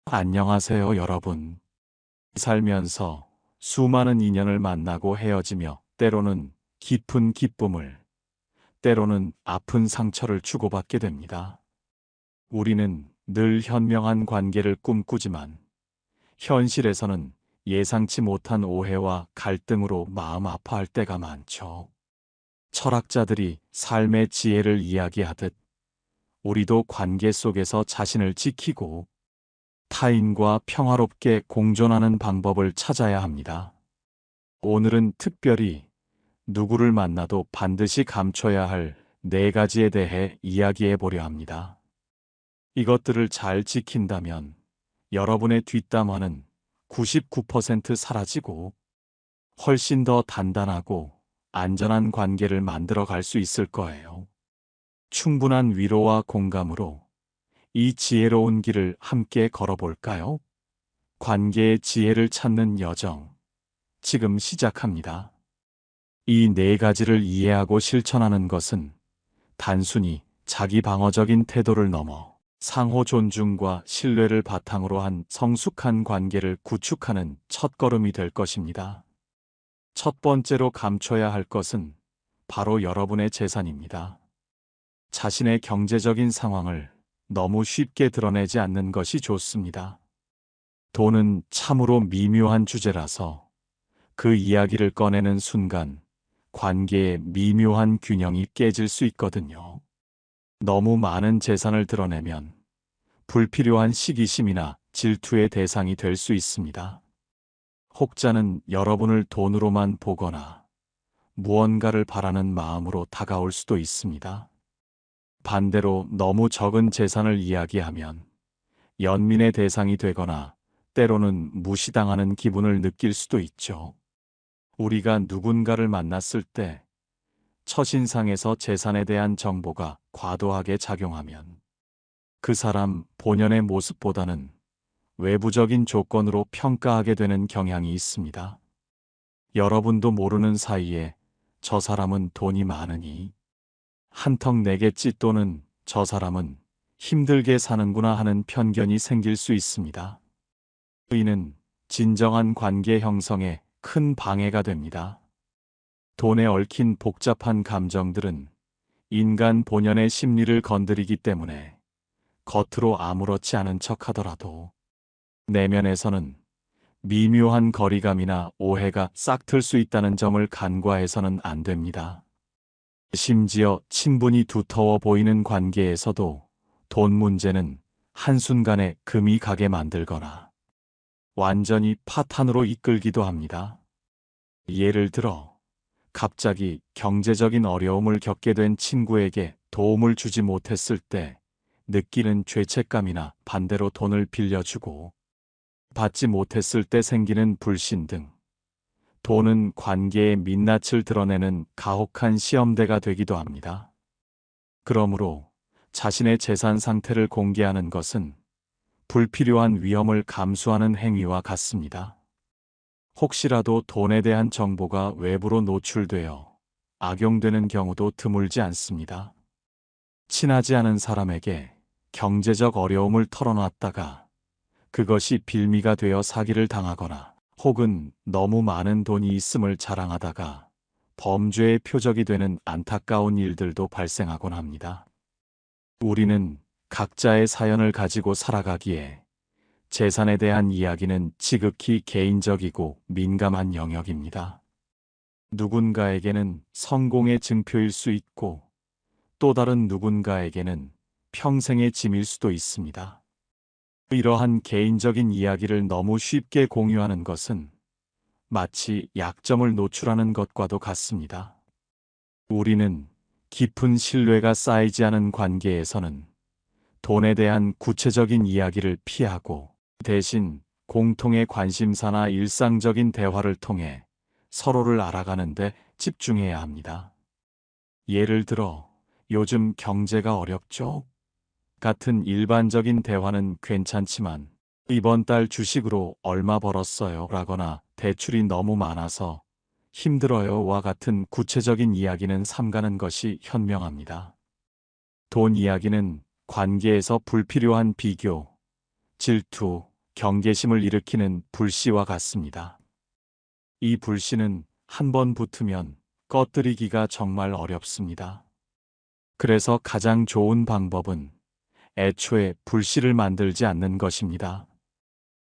안녕하세요, 여러분. 살면서 수많은 인연을 만나고 헤어지며 때로는 깊은 기쁨을, 때로는 아픈 상처를 주고받게 됩니다. 우리는 늘 현명한 관계를 꿈꾸지만 현실에서는 예상치 못한 오해와 갈등으로 마음 아파할 때가 많죠. 철학자들이 삶의 지혜를 이야기하듯 우리도 관계 속에서 자신을 지키고 타인과 평화롭게 공존하는 방법을 찾아야 합니다. 오늘은 특별히 누구를 만나도 반드시 감춰야 할 4가지에 대해 이야기해 보려 합니다. 이것들을 잘 지킨다면 여러분의 뒷담화는 99% 사라지고 훨씬 더 단단하고 안전한 관계를 만들어 갈 수 있을 거예요. 충분한 위로와 공감으로 이 지혜로운 길을 함께 걸어볼까요? 관계의 지혜를 찾는 여정, 지금 시작합니다. 이 4가지를 이해하고 실천하는 것은 단순히 자기 방어적인 태도를 넘어 상호 존중과 신뢰를 바탕으로 한 성숙한 관계를 구축하는 첫걸음이 될 것입니다. 첫 번째로 감춰야 할 것은 바로 여러분의 재산입니다. 자신의 경제적인 상황을 너무 쉽게 드러내지 않는 것이 좋습니다. 돈은 참으로 미묘한 주제라서 그 이야기를 꺼내는 순간 관계의 미묘한 균형이 깨질 수 있거든요. 너무 많은 재산을 드러내면 불필요한 시기심이나 질투의 대상이 될 수 있습니다. 혹자는 여러분을 돈으로만 보거나 무언가를 바라는 마음으로 다가올 수도 있습니다. 반대로 너무 적은 재산을 이야기하면 연민의 대상이 되거나 때로는 무시당하는 기분을 느낄 수도 있죠. 우리가 누군가를 만났을 때 첫인상에서 재산에 대한 정보가 과도하게 작용하면 그 사람 본연의 모습보다는 외부적인 조건으로 평가하게 되는 경향이 있습니다. 여러분도 모르는 사이에 저 사람은 돈이 많으니 한턱 내겠지 또는 저 사람은 힘들게 사는구나 하는 편견이 생길 수 있습니다. 이는 진정한 관계 형성에 큰 방해가 됩니다. 돈에 얽힌 복잡한 감정들은 인간 본연의 심리를 건드리기 때문에 겉으로 아무렇지 않은 척 하더라도 내면에서는 미묘한 거리감이나 오해가 싹틀 수 있다는 점을 간과해서는 안 됩니다. 심지어 친분이 두터워 보이는 관계에서도 돈 문제는 한순간에 금이 가게 만들거나 완전히 파탄으로 이끌기도 합니다. 예를 들어 갑자기 경제적인 어려움을 겪게 된 친구에게 도움을 주지 못했을 때 느끼는 죄책감이나 반대로 돈을 빌려주고 받지 못했을 때 생기는 불신 등 돈은 관계의 민낯을 드러내는 가혹한 시험대가 되기도 합니다. 그러므로 자신의 재산 상태를 공개하는 것은 불필요한 위험을 감수하는 행위와 같습니다. 혹시라도 돈에 대한 정보가 외부로 노출되어 악용되는 경우도 드물지 않습니다. 친하지 않은 사람에게 경제적 어려움을 털어놨다가 그것이 빌미가 되어 사기를 당하거나 혹은 너무 많은 돈이 있음을 자랑하다가 범죄의 표적이 되는 안타까운 일들도 발생하곤 합니다. 우리는 각자의 사연을 가지고 살아가기에 재산에 대한 이야기는 지극히 개인적이고 민감한 영역입니다. 누군가에게는 성공의 증표일 수 있고 또 다른 누군가에게는 평생의 짐일 수도 있습니다. 이러한 개인적인 이야기를 너무 쉽게 공유하는 것은 마치 약점을 노출하는 것과도 같습니다. 우리는 깊은 신뢰가 쌓이지 않은 관계에서는 돈에 대한 구체적인 이야기를 피하고 대신 공통의 관심사나 일상적인 대화를 통해 서로를 알아가는 데 집중해야 합니다. 예를 들어, 요즘 경제가 어렵죠? 같은 일반적인 대화는 괜찮지만 이번 달 주식으로 얼마 벌었어요? 라거나 대출이 너무 많아서 힘들어요? 와 같은 구체적인 이야기는 삼가는 것이 현명합니다. 돈 이야기는 관계에서 불필요한 비교, 질투, 경계심을 일으키는 불씨와 같습니다. 이 불씨는 한 번 붙으면 꺼뜨리기가 정말 어렵습니다. 그래서 가장 좋은 방법은 애초에 불씨를 만들지 않는 것입니다.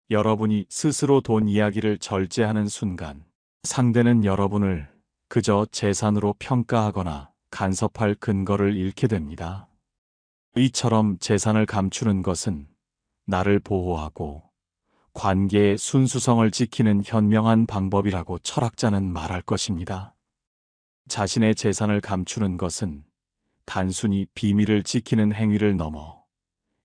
여러분이 스스로 돈 이야기를 절제하는 순간 상대는 여러분을 그저 재산으로 평가하거나 간섭할 근거를 잃게 됩니다. 이처럼 재산을 감추는 것은 나를 보호하고 관계의 순수성을 지키는 현명한 방법이라고 철학자는 말할 것입니다. 자신의 재산을 감추는 것은 단순히 비밀을 지키는 행위를 넘어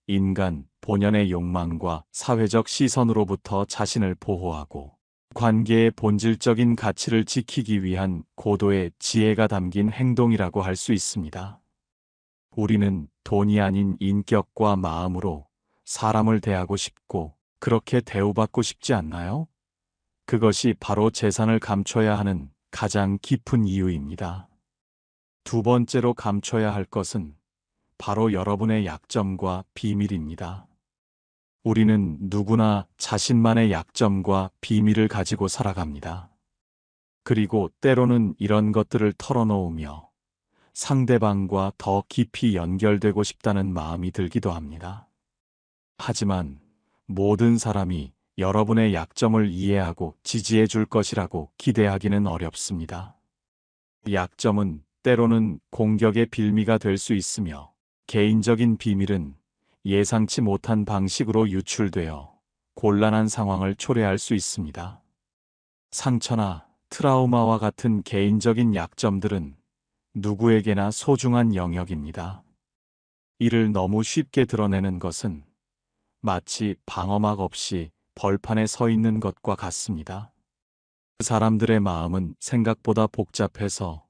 인간 본연의 욕망과 사회적 시선으로부터 자신을 보호하고 관계의 본질적인 가치를 지키기 위한 고도의 지혜가 담긴 행동이라고 할 수 있습니다. 우리는 돈이 아닌 인격과 마음으로 사람을 대하고 싶고 그렇게 대우받고 싶지 않나요? 그것이 바로 재산을 감춰야 하는 가장 깊은 이유입니다. 두 번째로 감춰야 할 것은 바로 여러분의 약점과 비밀입니다. 우리는 누구나 자신만의 약점과 비밀을 가지고 살아갑니다. 그리고 때로는 이런 것들을 털어놓으며 상대방과 더 깊이 연결되고 싶다는 마음이 들기도 합니다. 하지만 모든 사람이 여러분의 약점을 이해하고 지지해 줄 것이라고 기대하기는 어렵습니다. 약점은 때로는 공격의 빌미가 될 수 있으며 개인적인 비밀은 예상치 못한 방식으로 유출되어 곤란한 상황을 초래할 수 있습니다. 상처나 트라우마와 같은 개인적인 약점들은 누구에게나 소중한 영역입니다. 이를 너무 쉽게 드러내는 것은 마치 방어막 없이 벌판에 서 있는 것과 같습니다. 사람들의 마음은 생각보다 복잡해서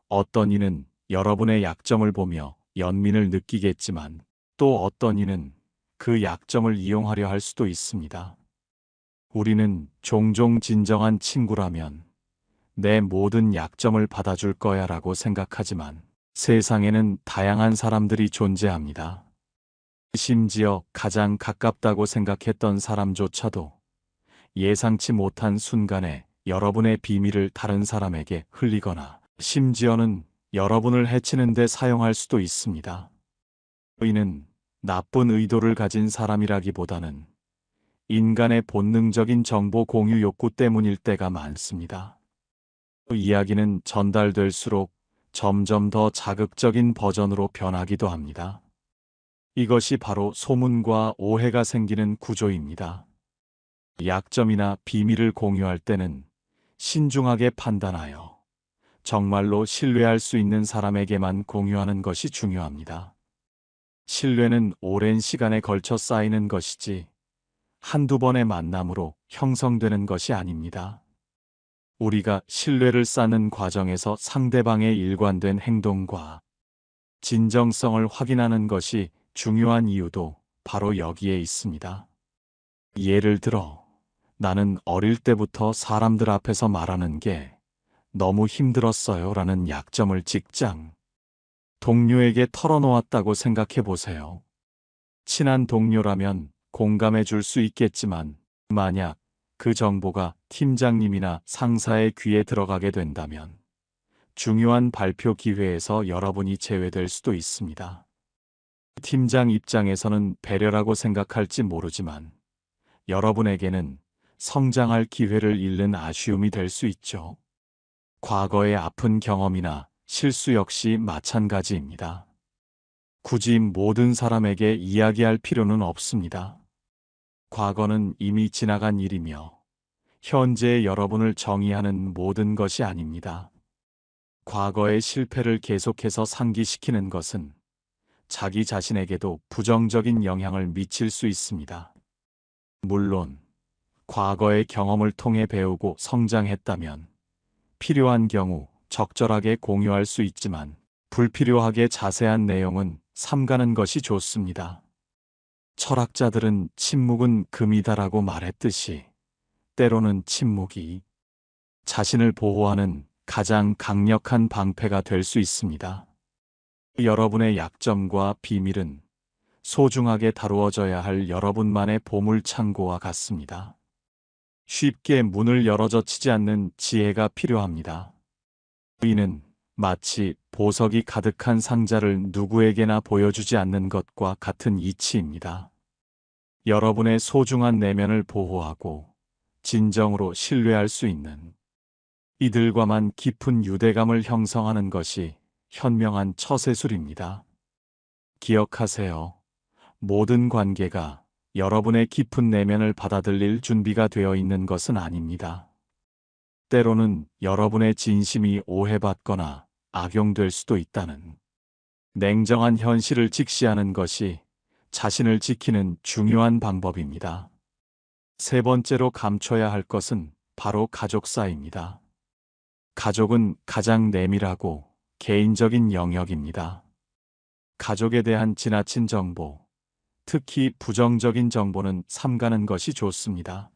어떤 이는 여러분의 약점을 보며 연민을 느끼겠지만 또 어떤 이는 그 약점을 이용하려 할 수도 있습니다. 우리는 종종 진정한 친구라면 내 모든 약점을 받아줄 거야 라고 생각하지만 세상에는 다양한 사람들이 존재합니다. 심지어 가장 가깝다고 생각했던 사람조차도 예상치 못한 순간에 여러분의 비밀을 다른 사람에게 흘리거나 심지어는 여러분을 해치는 데 사용할 수도 있습니다. 이는 나쁜 의도를 가진 사람이라기보다는 인간의 본능적인 정보 공유 욕구 때문일 때가 많습니다. 이야기는 전달될수록 점점 더 자극적인 버전으로 변하기도 합니다. 이것이 바로 소문과 오해가 생기는 구조입니다. 약점이나 비밀을 공유할 때는 신중하게 판단하여 정말로 신뢰할 수 있는 사람에게만 공유하는 것이 중요합니다. 신뢰는 오랜 시간에 걸쳐 쌓이는 것이지 한두 번의 만남으로 형성되는 것이 아닙니다. 우리가 신뢰를 쌓는 과정에서 상대방의 일관된 행동과 진정성을 확인하는 것이 중요한 이유도 바로 여기에 있습니다. 예를 들어, 나는 어릴 때부터 사람들 앞에서 말하는 게 너무 힘들었어요 라는 약점을 직장 동료에게 털어놓았다고 생각해 보세요. 친한 동료라면 공감해 줄 수 있겠지만 만약 그 정보가 팀장님이나 상사의 귀에 들어가게 된다면 중요한 발표 기회에서 여러분이 제외될 수도 있습니다. 팀장 입장에서는 배려라고 생각할지 모르지만 여러분에게는 성장할 기회를 잃는 아쉬움이 될 수 있죠. 과거의 아픈 경험이나 실수 역시 마찬가지입니다. 굳이 모든 사람에게 이야기할 필요는 없습니다. 과거는 이미 지나간 일이며 현재의 여러분을 정의하는 모든 것이 아닙니다. 과거의 실패를 계속해서 상기시키는 것은 자기 자신에게도 부정적인 영향을 미칠 수 있습니다. 물론 과거의 경험을 통해 배우고 성장했다면 필요한 경우 적절하게 공유할 수 있지만 불필요하게 자세한 내용은 삼가는 것이 좋습니다. 철학자들은 침묵은 금이다라고 말했듯이 때로는 침묵이 자신을 보호하는 가장 강력한 방패가 될 수 있습니다. 여러분의 약점과 비밀은 소중하게 다루어져야 할 여러분만의 보물창고와 같습니다. 쉽게 문을 열어 젖히지 않는 지혜가 필요합니다. 이는 마치 보석이 가득한 상자를 누구에게나 보여주지 않는 것과 같은 이치입니다. 여러분의 소중한 내면을 보호하고 진정으로 신뢰할 수 있는 이들과만 깊은 유대감을 형성하는 것이 현명한 처세술입니다. 기억하세요. 모든 관계가 여러분의 깊은 내면을 받아들일 준비가 되어 있는 것은 아닙니다. 때로는 여러분의 진심이 오해받거나 악용될 수도 있다는 냉정한 현실을 직시하는 것이 자신을 지키는 중요한 방법입니다. 세 번째로 감춰야 할 것은 바로 가족사입니다. 가족은 가장 내밀하고 개인적인 영역입니다. 가족에 대한 지나친 정보, 특히 부정적인 정보는 삼가는 것이 좋습니다.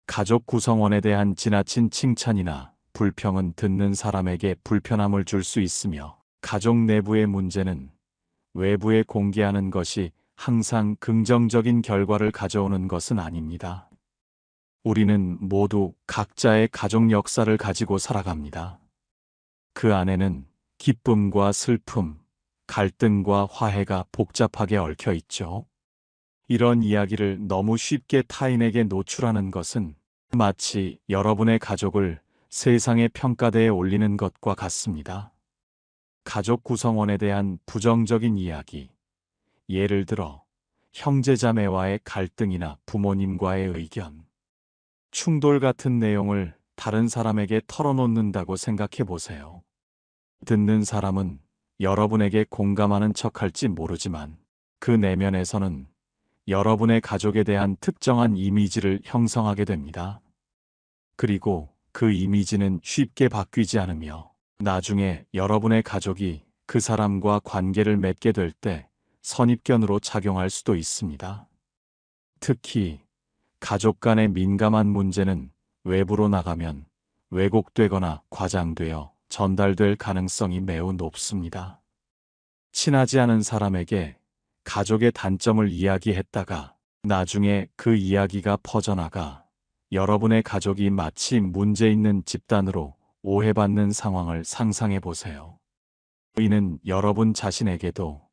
가족 구성원에 대한 지나친 칭찬이나 불평은 듣는 사람에게 불편함을 줄 수 있으며, 가족 내부의 문제는 외부에 공개하는 것이 항상 긍정적인 결과를 가져오는 것은 아닙니다. 우리는 모두 각자의 가족 역사를 가지고 살아갑니다. 그 안에는 기쁨과 슬픔, 갈등과 화해가 복잡하게 얽혀 있죠. 이런 이야기를 너무 쉽게 타인에게 노출하는 것은 마치 여러분의 가족을 세상의 평가대에 올리는 것과 같습니다. 가족 구성원에 대한 부정적인 이야기, 예를 들어 형제자매와의 갈등이나 부모님과의 의견, 충돌 같은 내용을 다른 사람에게 털어놓는다고 생각해 보세요. 듣는 사람은 여러분에게 공감하는 척할지 모르지만 그 내면에서는 여러분의 가족에 대한 특정한 이미지를 형성하게 됩니다. 그리고 그 이미지는 쉽게 바뀌지 않으며 나중에 여러분의 가족이 그 사람과 관계를 맺게 될 때 선입견으로 작용할 수도 있습니다. 특히 가족 간의 민감한 문제는 외부로 나가면 왜곡되거나 과장되어 전달될 가능성이 매우 높습니다. 친하지 않은 사람에게 가족의 단점을 이야기했다가 나중에 그 이야기가 퍼져나가 여러분의 가족이 마치 문제 있는 집단으로 오해받는 상황을 상상해 보세요. 이는 여러분 자신에게도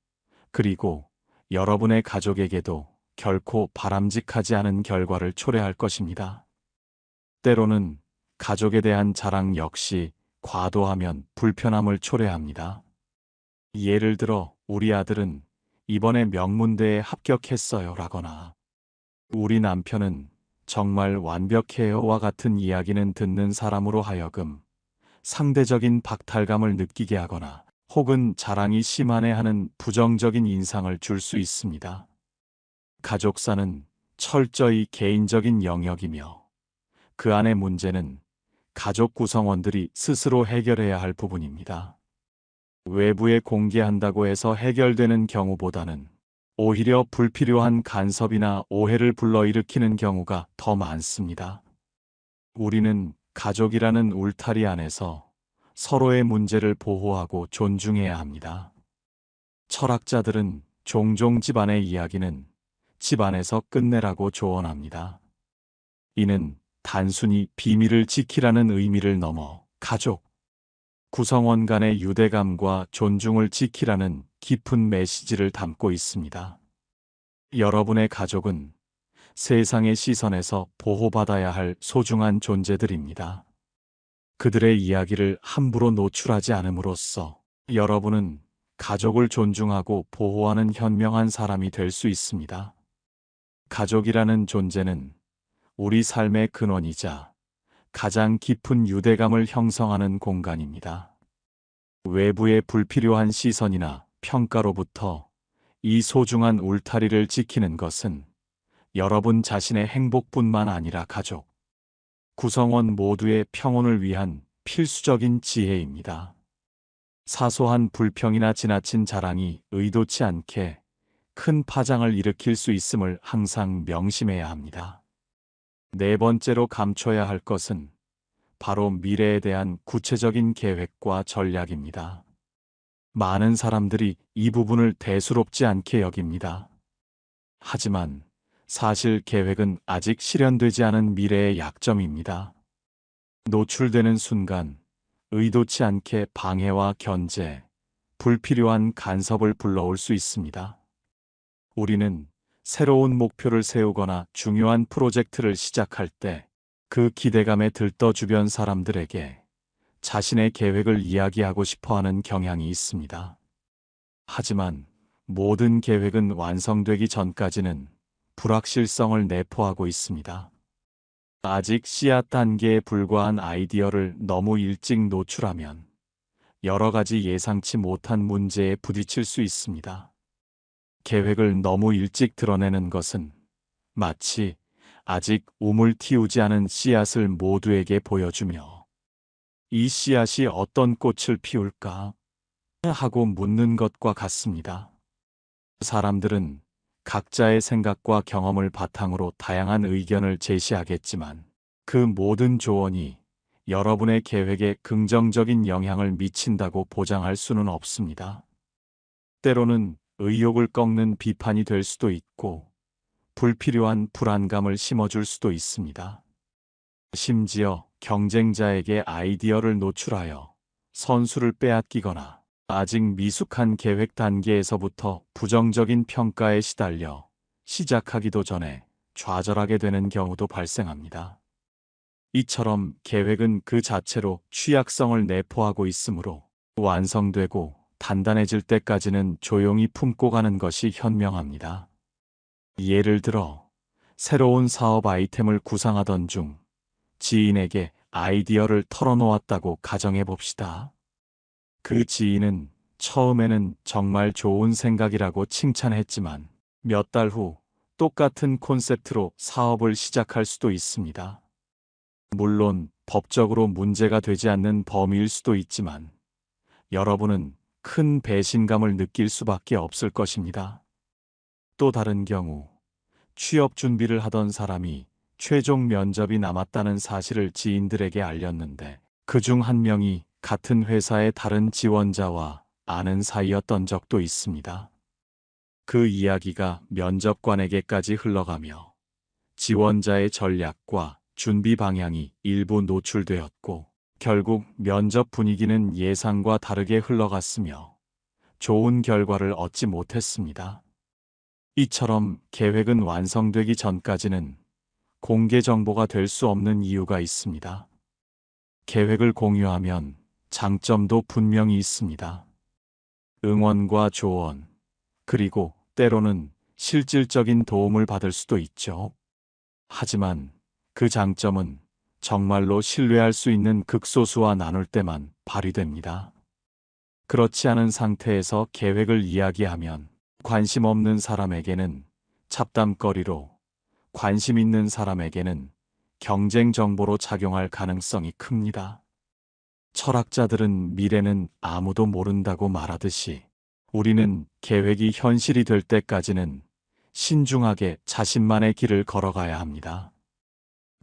그리고 여러분의 가족에게도 결코 바람직하지 않은 결과를 초래할 것입니다. 때로는 가족에 대한 자랑 역시 과도하면 불편함을 초래합니다. 예를 들어 우리 아들은 이번에 명문대에 합격했어요 라거나 우리 남편은 정말 완벽해요와 같은 이야기는 듣는 사람으로 하여금 상대적인 박탈감을 느끼게 하거나 혹은 자랑이 심하네 하는 부정적인 인상을 줄 수 있습니다. 가족사는 철저히 개인적인 영역이며 그 안의 문제는 가족 구성원들이 스스로 해결해야 할 부분입니다. 외부에 공개한다고 해서 해결되는 경우보다는 오히려 불필요한 간섭이나 오해를 불러일으키는 경우가 더 많습니다. 우리는 가족이라는 울타리 안에서 서로의 문제를 보호하고 존중해야 합니다. 철학자들은 종종 집안의 이야기는 집안에서 끝내라고 조언합니다. 이는 단순히 비밀을 지키라는 의미를 넘어 가족, 구성원 간의 유대감과 존중을 지키라는 깊은 메시지를 담고 있습니다. 여러분의 가족은 세상의 시선에서 보호받아야 할 소중한 존재들입니다. 그들의 이야기를 함부로 노출하지 않음으로써 여러분은 가족을 존중하고 보호하는 현명한 사람이 될 수 있습니다. 가족이라는 존재는 우리 삶의 근원이자 가장 깊은 유대감을 형성하는 공간입니다. 외부의 불필요한 시선이나 평가로부터 이 소중한 울타리를 지키는 것은 여러분 자신의 행복뿐만 아니라 가족, 구성원 모두의 평온을 위한 필수적인 지혜입니다. 사소한 불평이나 지나친 자랑이 의도치 않게 큰 파장을 일으킬 수 있음을 항상 명심해야 합니다. 네 번째로 감춰야 할 것은 바로 미래에 대한 구체적인 계획과 전략입니다. 많은 사람들이 이 부분을 대수롭지 않게 여깁니다. 하지만 사실 계획은 아직 실현되지 않은 미래의 약점입니다. 노출되는 순간 의도치 않게 방해와 견제, 불필요한 간섭을 불러올 수 있습니다. 우리는 새로운 목표를 세우거나 중요한 프로젝트를 시작할 때 그 기대감에 들떠 주변 사람들에게 자신의 계획을 이야기하고 싶어 하는 경향이 있습니다. 하지만 모든 계획은 완성되기 전까지는 불확실성을 내포하고 있습니다. 아직 씨앗 단계에 불과한 아이디어를 너무 일찍 노출하면 여러 가지 예상치 못한 문제에 부딪힐 수 있습니다. 계획을 너무 일찍 드러내는 것은 마치 아직 우물 틔우지 않은 씨앗을 모두에게 보여주며 이 씨앗이 어떤 꽃을 피울까 하고 묻는 것과 같습니다. 사람들은 각자의 생각과 경험을 바탕으로 다양한 의견을 제시하겠지만 그 모든 조언이 여러분의 계획에 긍정적인 영향을 미친다고 보장할 수는 없습니다. 때로는 의욕을 꺾는 비판이 될 수도 있고 불필요한 불안감을 심어줄 수도 있습니다. 심지어 경쟁자에게 아이디어를 노출하여 선수를 빼앗기거나 아직 미숙한 계획 단계에서부터 부정적인 평가에 시달려 시작하기도 전에 좌절하게 되는 경우도 발생합니다. 이처럼 계획은 그 자체로 취약성을 내포하고 있으므로 완성되고 단단해질 때까지는 조용히 품고 가는 것이 현명합니다. 예를 들어 새로운 사업 아이템을 구상하던 중 지인에게 아이디어를 털어놓았다고 가정해 봅시다. 그 지인은 처음에는 정말 좋은 생각이라고 칭찬했지만 몇 달 후 똑같은 콘셉트로 사업을 시작할 수도 있습니다. 물론 법적으로 문제가 되지 않는 범위일 수도 있지만 여러분은 큰 배신감을 느낄 수밖에 없을 것입니다. 또 다른 경우 취업 준비를 하던 사람이 최종 면접이 남았다는 사실을 지인들에게 알렸는데 그중 한 명이 같은 회사의 다른 지원자와 아는 사이였던 적도 있습니다. 그 이야기가 면접관에게까지 흘러가며 지원자의 전략과 준비 방향이 일부 노출되었고 결국 면접 분위기는 예상과 다르게 흘러갔으며 좋은 결과를 얻지 못했습니다. 이처럼 계획은 완성되기 전까지는 공개 정보가 될 수 없는 이유가 있습니다. 계획을 공유하면 장점도 분명히 있습니다. 응원과 조언, 그리고 때로는 실질적인 도움을 받을 수도 있죠. 하지만 그 장점은 정말로 신뢰할 수 있는 극소수와 나눌 때만 발휘됩니다. 그렇지 않은 상태에서 계획을 이야기하면 관심 없는 사람에게는 잡담거리로, 관심 있는 사람에게는 경쟁 정보로 작용할 가능성이 큽니다. 철학자들은 미래는 아무도 모른다고 말하듯이 우리는 계획이 현실이 될 때까지는 신중하게 자신만의 길을 걸어가야 합니다.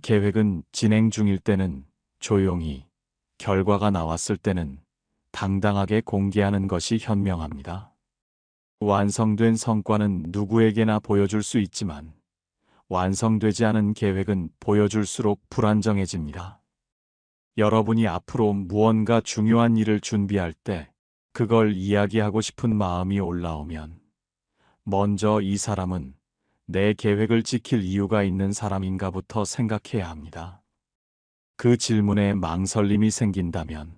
계획은 진행 중일 때는 조용히, 결과가 나왔을 때는 당당하게 공개하는 것이 현명합니다. 완성된 성과는 누구에게나 보여줄 수 있지만 완성되지 않은 계획은 보여줄수록 불안정해집니다. 여러분이 앞으로 무언가 중요한 일을 준비할 때 그걸 이야기하고 싶은 마음이 올라오면 먼저 이 사람은 내 계획을 지킬 이유가 있는 사람인가부터 생각해야 합니다. 그 질문에 망설임이 생긴다면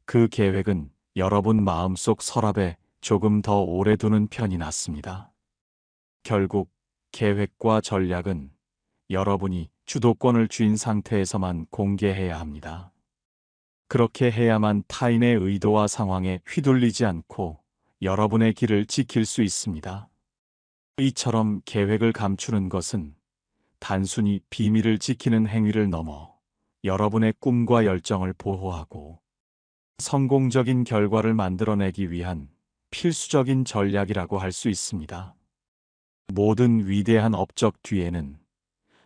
그 계획은 여러분 마음속 서랍에 조금 더 오래 두는 편이 낫습니다. 결국 계획과 전략은 여러분이 주도권을 쥔 상태에서만 공개해야 합니다. 그렇게 해야만 타인의 의도와 상황에 휘둘리지 않고 여러분의 길을 지킬 수 있습니다. 이처럼 계획을 감추는 것은 단순히 비밀을 지키는 행위를 넘어 여러분의 꿈과 열정을 보호하고 성공적인 결과를 만들어내기 위한 필수적인 전략이라고 할 수 있습니다. 모든 위대한 업적 뒤에는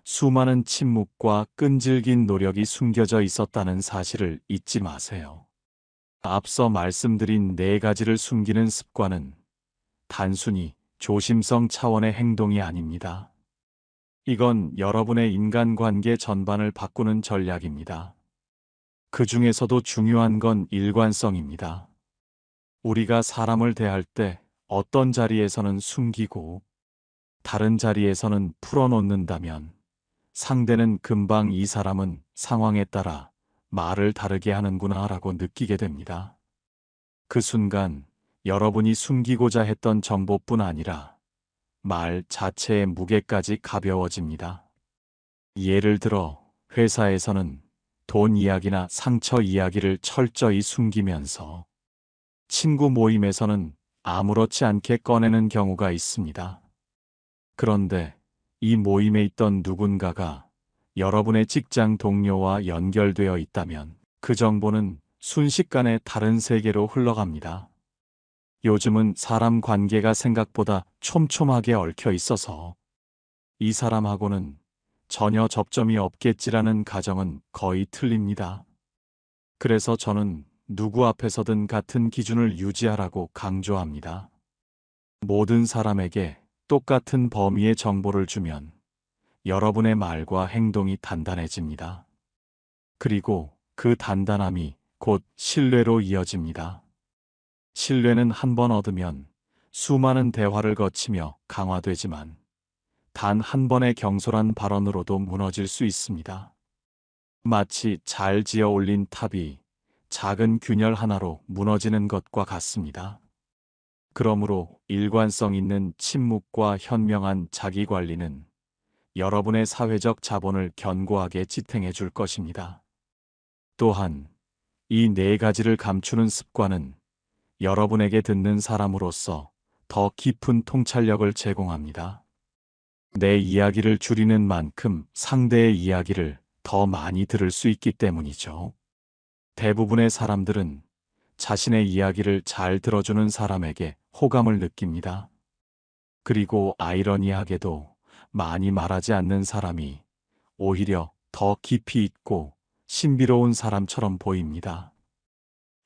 수많은 침묵과 끈질긴 노력이 숨겨져 있었다는 사실을 잊지 마세요. 앞서 말씀드린 네 가지를 숨기는 습관은 단순히 조심성 차원의 행동이 아닙니다. 이건 여러분의 인간관계 전반을 바꾸는 전략입니다. 그 중에서도 중요한 건 일관성입니다. 우리가 사람을 대할 때 어떤 자리에서는 숨기고 다른 자리에서는 풀어놓는다면 상대는 금방 이 사람은 상황에 따라 말을 다르게 하는구나라고 느끼게 됩니다. 그 순간 여러분이 숨기고자 했던 정보뿐 아니라 말 자체의 무게까지 가벼워집니다. 예를 들어 회사에서는 돈 이야기나 상처 이야기를 철저히 숨기면서 친구 모임에서는 아무렇지 않게 꺼내는 경우가 있습니다. 그런데 이 모임에 있던 누군가가 여러분의 직장 동료와 연결되어 있다면 그 정보는 순식간에 다른 세계로 흘러갑니다. 요즘은 사람 관계가 생각보다 촘촘하게 얽혀 있어서 이 사람하고는 전혀 접점이 없겠지라는 가정은 거의 틀립니다. 그래서 저는 누구 앞에서든 같은 기준을 유지하라고 강조합니다. 모든 사람에게 똑같은 범위의 정보를 주면 여러분의 말과 행동이 단단해집니다. 그리고 그 단단함이 곧 신뢰로 이어집니다. 신뢰는 한 번 얻으면 수많은 대화를 거치며 강화되지만 단 한 번의 경솔한 발언으로도 무너질 수 있습니다. 마치 잘 지어 올린 탑이 작은 균열 하나로 무너지는 것과 같습니다. 그러므로 일관성 있는 침묵과 현명한 자기관리는 여러분의 사회적 자본을 견고하게 지탱해 줄 것입니다. 또한 이 네 가지를 감추는 습관은 여러분에게 듣는 사람으로서 더 깊은 통찰력을 제공합니다. 내 이야기를 줄이는 만큼 상대의 이야기를 더 많이 들을 수 있기 때문이죠. 대부분의 사람들은 자신의 이야기를 잘 들어주는 사람에게 호감을 느낍니다. 그리고 아이러니하게도 많이 말하지 않는 사람이 오히려 더 깊이 있고 신비로운 사람처럼 보입니다.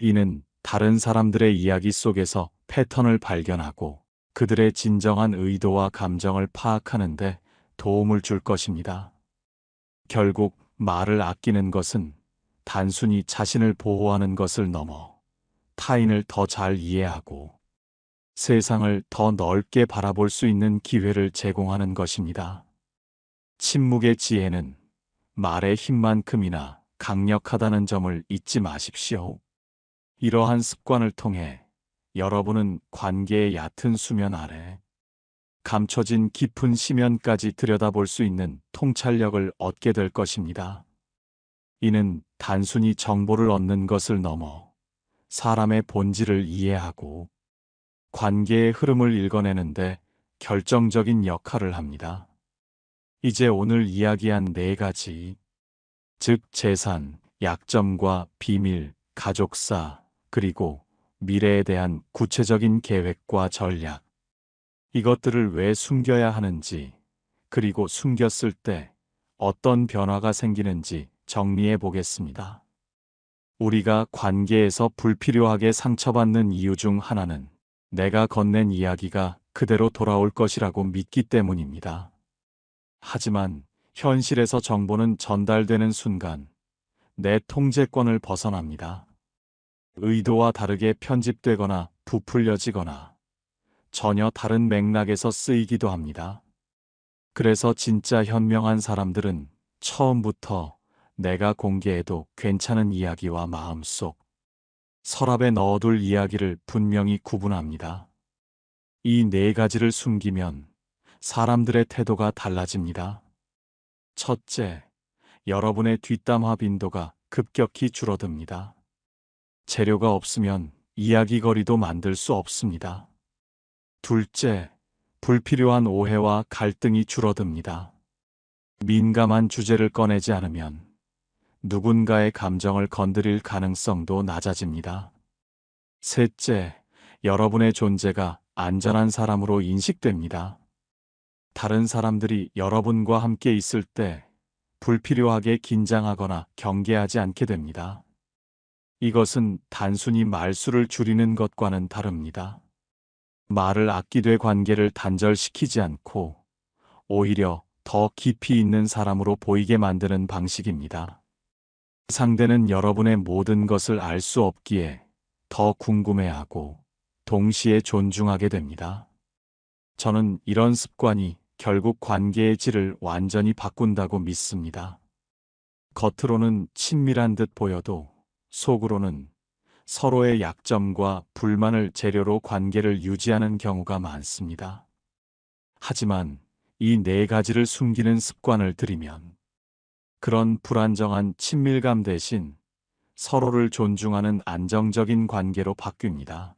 이는 다른 사람들의 이야기 속에서 패턴을 발견하고 그들의 진정한 의도와 감정을 파악하는데 도움을 줄 것입니다. 결국 말을 아끼는 것은 단순히 자신을 보호하는 것을 넘어 타인을 더 잘 이해하고 세상을 더 넓게 바라볼 수 있는 기회를 제공하는 것입니다. 침묵의 지혜는 말의 힘만큼이나 강력하다는 점을 잊지 마십시오. 이러한 습관을 통해 여러분은 관계의 얕은 수면 아래 감춰진 깊은 심연까지 들여다볼 수 있는 통찰력을 얻게 될 것입니다. 이는 단순히 정보를 얻는 것을 넘어 사람의 본질을 이해하고 관계의 흐름을 읽어내는데 결정적인 역할을 합니다. 이제 오늘 이야기한 네 가지, 즉 재산, 약점과 비밀, 가족사, 그리고 미래에 대한 구체적인 계획과 전략. 이것들을 왜 숨겨야 하는지, 그리고 숨겼을 때 어떤 변화가 생기는지 정리해 보겠습니다. 우리가 관계에서 불필요하게 상처받는 이유 중 하나는 내가 건넨 이야기가 그대로 돌아올 것이라고 믿기 때문입니다. 하지만 현실에서 정보는 전달되는 순간 내 통제권을 벗어납니다. 의도와 다르게 편집되거나 부풀려지거나 전혀 다른 맥락에서 쓰이기도 합니다. 그래서 진짜 현명한 사람들은 처음부터 내가 공개해도 괜찮은 이야기와 마음속 서랍에 넣어둘 이야기를 분명히 구분합니다. 이 네 가지를 숨기면 사람들의 태도가 달라집니다. 첫째, 여러분의 뒷담화 빈도가 급격히 줄어듭니다. 재료가 없으면 이야기거리도 만들 수 없습니다. 둘째, 불필요한 오해와 갈등이 줄어듭니다. 민감한 주제를 꺼내지 않으면 누군가의 감정을 건드릴 가능성도 낮아집니다. 셋째, 여러분의 존재가 안전한 사람으로 인식됩니다. 다른 사람들이 여러분과 함께 있을 때 불필요하게 긴장하거나 경계하지 않게 됩니다. 이것은 단순히 말수를 줄이는 것과는 다릅니다. 말을 아끼되 관계를 단절시키지 않고 오히려 더 깊이 있는 사람으로 보이게 만드는 방식입니다. 상대는 여러분의 모든 것을 알 수 없기에 더 궁금해하고 동시에 존중하게 됩니다. 저는 이런 습관이 결국 관계의 질을 완전히 바꾼다고 믿습니다. 겉으로는 친밀한 듯 보여도 속으로는 서로의 약점과 불만을 재료로 관계를 유지하는 경우가 많습니다. 하지만 이 네 가지를 숨기는 습관을 들이면 그런 불안정한 친밀감 대신 서로를 존중하는 안정적인 관계로 바뀝니다.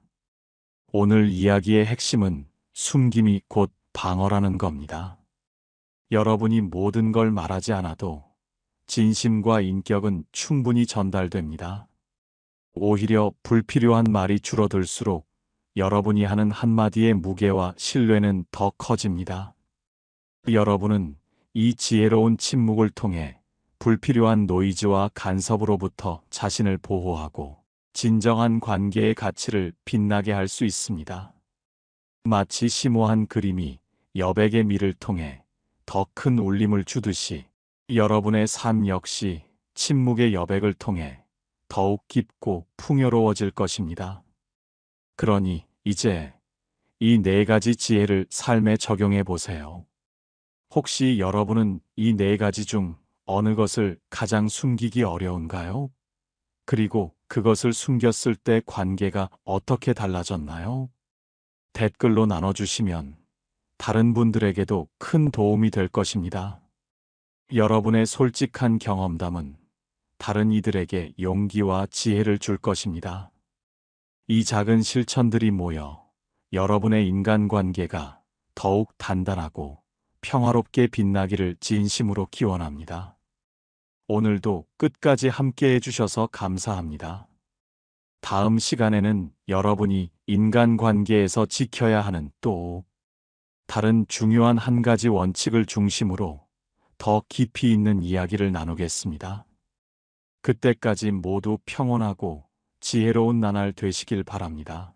오늘 이야기의 핵심은 숨김이 곧 방어라는 겁니다. 여러분이 모든 걸 말하지 않아도 진심과 인격은 충분히 전달됩니다. 오히려 불필요한 말이 줄어들수록 여러분이 하는 한마디의 무게와 신뢰는 더 커집니다. 여러분은 이 지혜로운 침묵을 통해 불필요한 노이즈와 간섭으로부터 자신을 보호하고 진정한 관계의 가치를 빛나게 할 수 있습니다. 마치 심오한 그림이 여백의 미를 통해 더 큰 울림을 주듯이 여러분의 삶 역시 침묵의 여백을 통해 더욱 깊고 풍요로워질 것입니다. 그러니 이제 이 네 가지 지혜를 삶에 적용해 보세요. 혹시 여러분은 이 네 가지 중 어느 것을 가장 숨기기 어려운가요? 그리고 그것을 숨겼을 때 관계가 어떻게 달라졌나요? 댓글로 나눠주시면 다른 분들에게도 큰 도움이 될 것입니다. 여러분의 솔직한 경험담은 다른 이들에게 용기와 지혜를 줄 것입니다. 이 작은 실천들이 모여 여러분의 인간관계가 더욱 단단하고 평화롭게 빛나기를 진심으로 기원합니다. 오늘도 끝까지 함께 해주셔서 감사합니다. 다음 시간에는 여러분이 인간관계에서 지켜야 하는 또 다른 중요한 한 가지 원칙을 중심으로 더 깊이 있는 이야기를 나누겠습니다. 그때까지 모두 평온하고 지혜로운 나날 되시길 바랍니다.